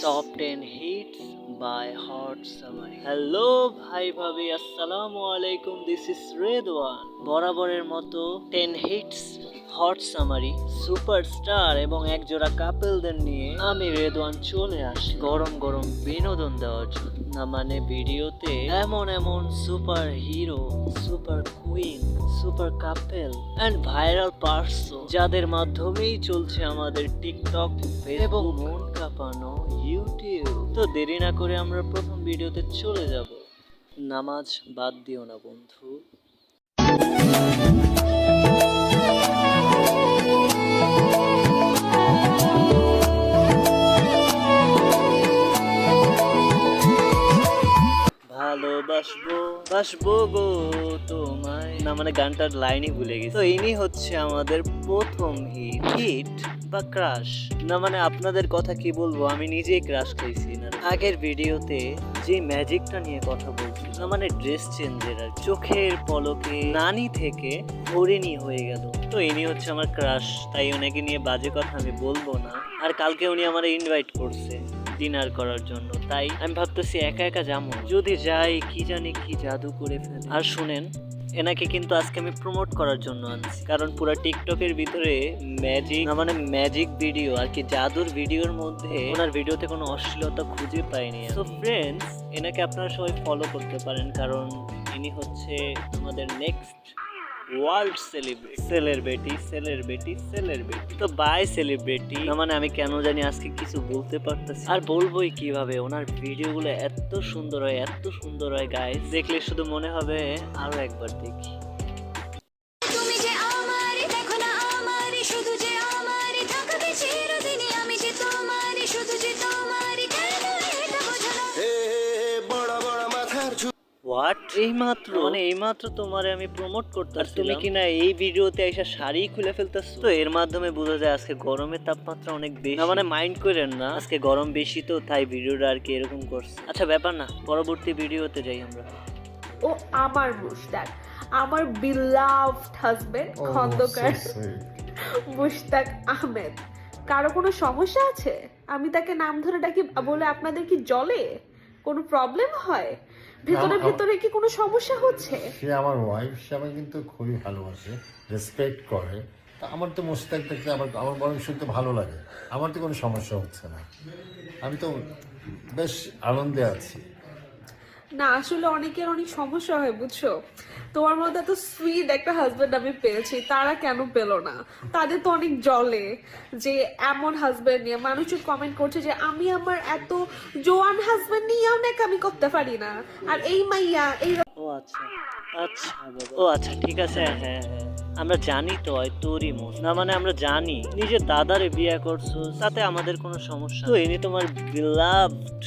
Top 10 hits by Hot Summary. Hello ভাই ভাবি, আসসালামু আলাইকুম, দিস ইজ রেদওয়ান। বরাবরের মতো 10 হিটস হট সামারি সুপারস্টার এবং একজোড়া কাপেলদের নিয়ে আমি রেদওয়ান চলে আসি গরম গরম বিনোদন দেওয়ার জন্য। না মানে ভিডিওতে এমন এমন super hero, super queen, super couple and viral person যাদের মাধ্যমেই চলছে আমাদের টিকটক এবং মন কাঁপানো ইউটিউব। তো দেরি না করে আমরা প্রথম ভিডিওতে চলে যাব। নামাজ বাদ দিও না বন্ধু। ভালোবাসবো বাসবো গো তোমায়, না মানে গানটার লাইনই ভুলে গেছি। তো ইনি হচ্ছে আমাদের প্রথম হিট বা ক্রাশ। না মানে আপনাদের কথা কি বলবো, আমি নিজেই ক্রাশ খাইছি। না আগের ভিডিওতে যে ম্যাজিকটা নিয়ে কথা বলছি, না মানে ড্রেস চেঞ্জের আর চোখের পলকে নানি থেকে হরিণী হয়ে গেল। তো ইনি হচ্ছে আমার ক্রাশ, তাই ওনাকে নিয়ে বাজে কথা আমি বলবো না। আর কালকে উনি আমার ইনভাইট করছে ডিনার করার জন্য, তাই আমি ভাবতেছি একা একা যাবো, যদি যাই কি জানি কি জাদু করে ফেলে। আর শুনেন, এনাকে কিন্তু আজকে আমি প্রমোট করার জন্য আনছি, কারণ পুরো টিকটকের ভিতরে ম্যাজিক, না মানে ম্যাজিক ভিডিও আর কি জাদুর ভিডিওর মধ্যে ওনার ভিডিওতে কোনো অশ্লীলতা খুঁজে পাইনি। সো ফ্রেন্ডস, এনাকে আপনারা সবাই ফলো করতে পারেন, কারণ ইনি হচ্ছে আমাদের নেক্সট ওয়ার্ল্ড সেলিব্রিটি। তো বাই সেলিব্রিটি, না মানে আমি কেন জানি আজকে কিছু বলতে পারতেছি, আর বলবোই কিভাবে। ওনার ভিডিওগুলো এত সুন্দর হয় গাইস, দেখলে শুধু মনে হবে আরো একবার দেখি। তুমি যে আমারই, দেখো না আমারই, শুধু যে আমারই থাকবে চিরদিনই, আমি যে তোমারই, শুধু যে তোমারই, কেন এটা বোঝো না? হোয়াট, এইমাত্র তোমারে আমি প্রমোট করতেছি, তুমি কিনা এই ভিডিওতে এসে শাড়ি খুলে ফেলতেছো। তো এর মাধ্যমে বোঝা যায় আজকে গরমের তাপমাত্রা অনেক বেশি। না মানে মাইন্ড করেন না, আজকে গরম বেশি, তো তাই ভিডিওটা আর কি এরকম করছে। আচ্ছা ব্যাপার না, পরবর্তী ভিডিওতে যাই আমরা। ও আমার মুশতাক, আমার বিলাভড হাজবেন্ড খন্দকার মুশতাক আহমেদ। কারো কোনো সমস্যা আছে? আমি তাকে নাম ধরে ডাকি বলে আপনাদের কি জলে কোনো প্রবলেম হয়? ভেতরে কি কোনো সমস্যা হচ্ছে? সে আমার ওয়াইফ, সে আমাকে কিন্তু খুবই ভালোবাসে, রেসপেক্ট করে। তা আমার তো মোস্তাক দেখতে আমার বরং শুনতে ভালো লাগে। আমার তো কোনো সমস্যা হচ্ছে না, আমি তো বেশ আনন্দে আছি। না আসলে অনেকের অনেক সমস্যা হয় বুঝছো। তোমার মধ্যে এত সুইট একটা হাজবেন্ড আমি পেয়েছি, তারা কেন পেলো না? তাদের তো অনেক জলে যে এমন হাজবেন্ড নিয়ে মানুষজন কমেন্ট করছে যে আমি আমার এত জোয়ান হাজবেন্ড নিয়েও নাকি আমি করতে পারি না, আর এই মাইয়া এই ও আচ্ছা বাবা, ও আচ্ছা ঠিক আছে, হ্যাঁ আমরা জানি তো হয় তোরই মন। না মানে আমরা জানি নিজের দাদারে বিয়ে করছো, তাতে আমাদের কোনো সমস্যা। তো ইনি তোমার বিলাভড,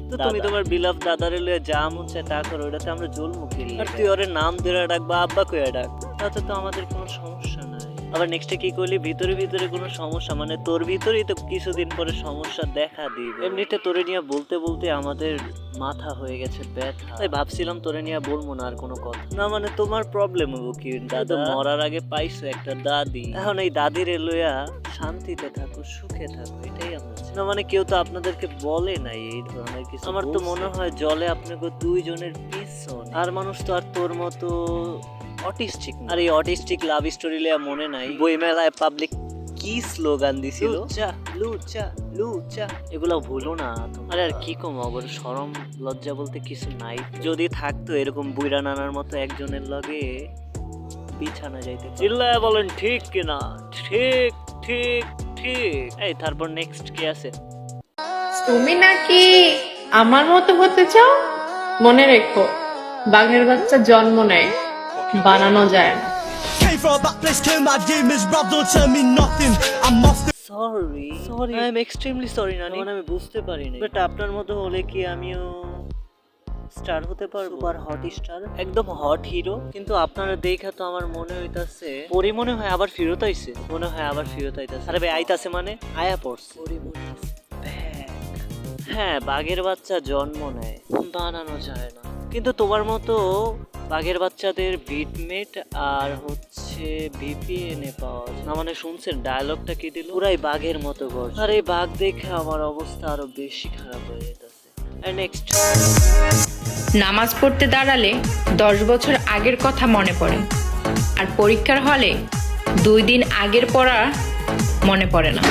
তো তুমি তোমার বিলাভ দাদারে লয়ে যা মন চায় তা করো, ওটাতে আমরা জল মুখি। আর তুই ওরে নাম ধরে ডাকবা, আব্বা কইয়া ডাক, তাতে তো আমাদের কোনো সমস্যা নাই। আবার নেক্সটে কি করলি, ভিতরে কোনো সমস্যা, মানে তোর ভিতরেই তো কিছুদিন পরে সমস্যা দেখা দিবে। এমনিতে তোরে নিয়ে বলতে আমাদের মাথা হয়ে গেছে ব্যথা, তাই ভাবছিলাম তোরে নিয়ে বলবো না আর কোনো কথা। না মানে তোমার প্রবলেম হবো কি, দাদা মরার আগে পাইছো একটা দাদি, এখন এই দাদির লইয়া শান্তিতে থাকো, সুখে থাকো, এটাই আমরা চাই। না মানে কেউ তো আপনাদেরকে বলে নাই এই ধরনের কিছু। আমার তো মনে হয় জলে আপনাকে দুইজনের পিছন, আর মানুষ তো আর তোর মতো অটিস্টিক। আর এই অটিস্টিক লাভ স্টোরি লিয়া মনে নাই বইমেলায় পাবলিক কি স্লোগান দিছিল, লুচা, এগুলো ভুলো না। আরে আর কি কম, অবর শরম লজ্জা বলতে কিছু নাই। যদি থাকতো এরকম বুইরা নানার মতো একজনের লগে বিছানা যাইতে। চিল্লায় বলেন ঠিক কিনা? ঠিক। এই তারপর নেক্সট কি আছে? তুমি নাকি আমার মতো হতে চাও? মনে রেখো, বাঘের বাচ্চা জন্ম নেয়, বানানো যায় না। Sorry I am extremely sorry নানি, আমি বুঝতে পারিনি। বাট আপনার মতো হলে কি আমিও স্টার হতে পারবো, সুপার হট স্টার, একদম হট হিরো। কিন্তু আপনারা দেখা তো আমার মনে হইতাছে পরি, মনে হয় আবার ফেরত আইছে, আরে ভাই আইতাছে মানে আয়া পড়ছে পরি মনে হইছে। হ্যাঁ, বাঘের বাচ্চা জন্ম নেয়, বানানো যায় না। কিন্তু তোমার মতো বাঘের বাচ্চাদের বিটমেট আর হচ্ছে হচ্ছে VPN এ পাওয়া যায়। না মানে শুনছেন ডায়লগটা কি দিল, পুরাই বাঘের মতো গর্জন। আর এই বাঘ দেখে আমার অবস্থা আরো বেশি খারাপ হয়ে যেতেছে। নেক্সট, নামাজ পড়তে দাঁড়ালে 10 বছর আগের কথা মনে পড়ে, আর পরীক্ষার হলে 2 দিন আগের পড়া মনে পড়ে না।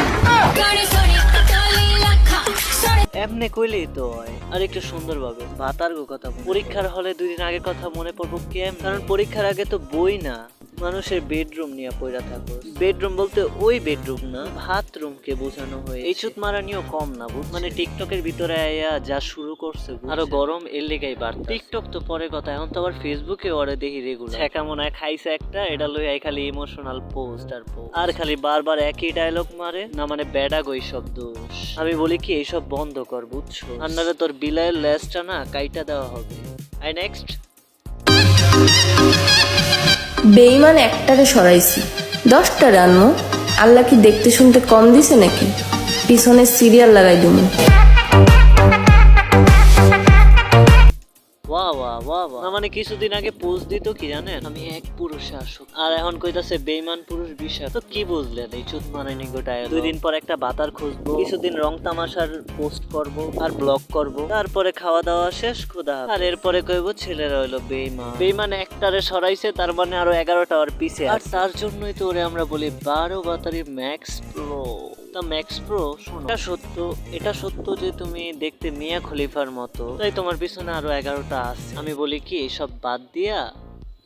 এমনি কইলেই তো হয়, আর একটু সুন্দর ভাবে ভাতার কথা বল। পরীক্ষার হলে 2 দিন আগের কথা মনে পড়বো কেম? কারণ পরীক্ষার আগে তো বই না, মানুষের বেডরুম নিয়ে পড়া থাকো। বেডরুম বলতে ওই বেডরুম না, বাথরুমকে বোঝানো হয়। এই চুত মারা নিয়েও কম না বুঝ, মানে টিকটকের ভিতরে আয়া যা শুরু করছে আরো গরম এর লেগাই বাড়ছে। টিকটক তো পরে কথা, এখন তো আবার ফেসবুকে ওরে দেখি রেগুলার ছেকা মনে হয় খাইছে একটা, এটা লই আই খালি ইমোশনাল পোস্ট আর পোস্ট, আর খালি বারবার একই ডায়লগ মারে। না মানে ব্যাডাগ ওই সব দোষ। আমি বলি কি এইসব বন্ধ কর বুঝছো, আর নাহলে তোর বিলাইয়ের লেজটা না কাইটা দেওয়া হবে। আই নেক্সট, বেইমান একটারে সরাইছি 10টারে আনমু। আল্লাহ কি দেখতে শুনতে কম দিছে নাকি? পিছনে সিরিয়াল লাগাই দিমু। ওয়া ওয়া ওয়া ওয়া। না মানে কিছুদিন আগে পোস্ট দিত কি জানেন, আমি এক পুরুষে আসুক, আর এখন কইতাছে বেইমান পুরুষ বিষয়। তো কি বুঝলেন এই চুত মারানি গোটায়? 2 দিন পর একটা বাতার খুঁজবো, কিছুদিন রং তামাশার পোস্ট করব আর ব্লগ করব, তারপরে খাওয়া দাওয়া শেষ ক্ষুধা, আর এরপরে কইবো ছেলেরা হইলো বেইমান। বেইমান একটারে সরাইছে, তার মানে আরো 11টা আর পিছে, আর তার জন্যই তো ওরে আমরা বলি 12 বাতারি ম্যাক্স প্রো। তা ম্যাক্স প্রো শোনো, এটা সত্য যে তুমি দেখতে মিয়া খলিফার মতো, তাই তোমার পিছনে আরো 11টা আছে। আমি বলি কি এইসব বাদ দিয়া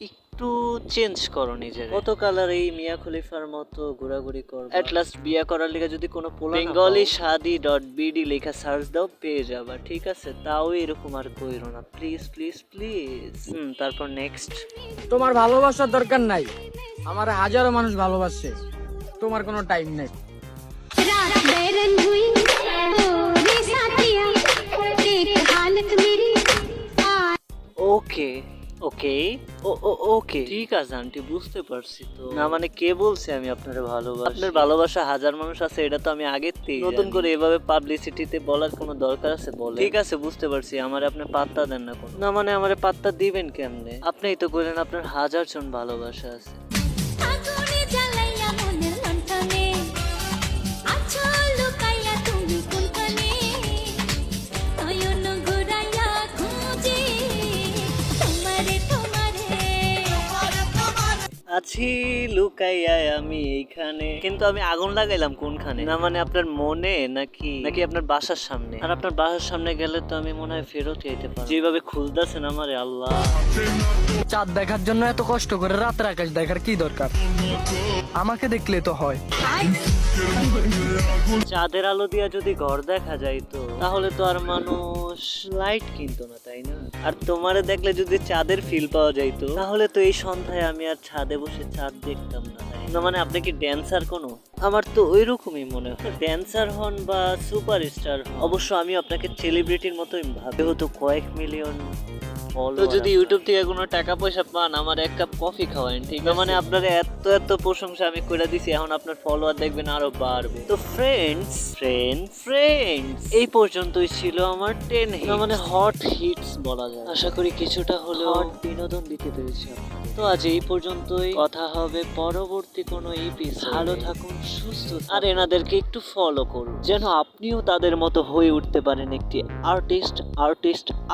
একটু চেঞ্জ করো নিজের। গতকাল আর এই মিয়া খলিফার মতো ঘোরাঘুরি করো। এট লাস্ট বিয়া করার লিগে যদি কোনো bengali.shadi.bd লেখা সার্চ দাও পেয়ে যাবা, ঠিক আছে? তাও এরকম আর কইরো না প্লিজ প্লিজ প্লিজ। তারপর নেক্সট, তোমার ভালোবাসার দরকার নাই, আমার হাজারো মানুষ ভালোবাসে, তোমার কোনো টাইম নেই। रात बैरन हुई ओ रे साथिया देख हालत मेरी ওকে ওকে ওকে ঠিক আছে আন্টি, বুঝতে পারছি। তো না মানে কে বলছে আমি আপনার ভালোবাসি? আপনার ভালোবাসা হাজার মানুষ আছে, এটা তো আমি আগের থেকে নতুন করে এভাবে পাবলিসিটিতে বলার কোনো দরকার আছে বলে? ঠিক আছে বুঝতে পারছি, আমার আপনি পাত্তা দেন না কোনো। না মানে আমারে পাত্তা দিবেন কেমনে? আপনিই তো কইলেন আপনার 1000 জন ভালোবাসা আছে। আগুনে জ্বালাইয়া মনের লণ্ঠনে আছো লুকাইয়া তুমি কোনখানে নয়ন ঘুরাইয়া খুঁজে তোমারে আছি লুকাইয়া আমি এইখানে, কিন্তু আমি আগুন লাগাইলাম কোনখানে? না মানে আপনার মনে নাকি নাকি আপনার বাসার সামনে? আর আপনার বাসার সামনে গেলে তো আমি মনে হয় ফেরত যেতে পারবো। যেভাবে খুলতেছেন আমারে আল্লাহ। চাঁদ দেখার জন্য এত কষ্ট করে রাতের আকাশ দেখার কি দরকার? আমাকে দেখলে তো হয়। চাঁদের আলো দিয়া যদি ঘর দেখা যাইতো তাহলে তো আর মানুষ লাইট কিনতো না, তাই না? আর তোমারে দেখলে যদি চাঁদের ফিল পাওয়া যাইতো তাহলে তো এই সন্ধ্যায় আমি আর ছাদে বসে চাঁদ দেখতাম না, তাই না? মানে আপনি কি ড্যান্সার কোনো? আমার তো ওইরকমই মনে হয়। ড্যান্সার হন বা সুপারস্টার হন, অবশ্য আমি আপনাকে সেলিব্রিটির মতোই ভাবে, হতো কয়েক মিলিয়ন। তো যদি ইউটিউব থেকে কোনো টাকা পয়সা পান আমার 1 কাপ কফি খাওয়ান, ঠিক আছে? মানে আপনার এত প্রশংসা আমি করে দিছি, এখন আপনার ফলোয়ার দেখবেন আরো বাড়বে। তো ফ্রেন্ডস এই পর্যন্তই ছিল আমার 10 হিটস, মানে হট হিটস বলা যায়। আশা করি কিছুটা হলেও বিনোদন দিতে পেরেছি আপনাদের। তো আজ এই পর্যন্তই, কথা হবে পরবর্তী কোনো এপিসোড। ভালো থাকুন, সুস্থ থাকুন, আর এনাদেরকে একটু ফলো করুন যেন আপনিও তাদের মতো হয়ে উঠতে পারেন একটি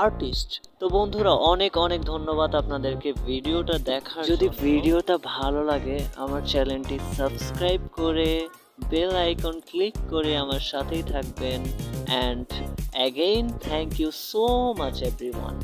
আর্টিস্ট। তো বন্ধুরা অনেক ধন্যবাদ আপনাদেরকে ভিডিওটা দেখার। যদি ভিডিওটা ভালো লাগে আমার চ্যানেলটি সাবস্ক্রাইব করে বেল আইকন ক্লিক করে আমার সাথেই থাকবেন। And again thank you so much everyone.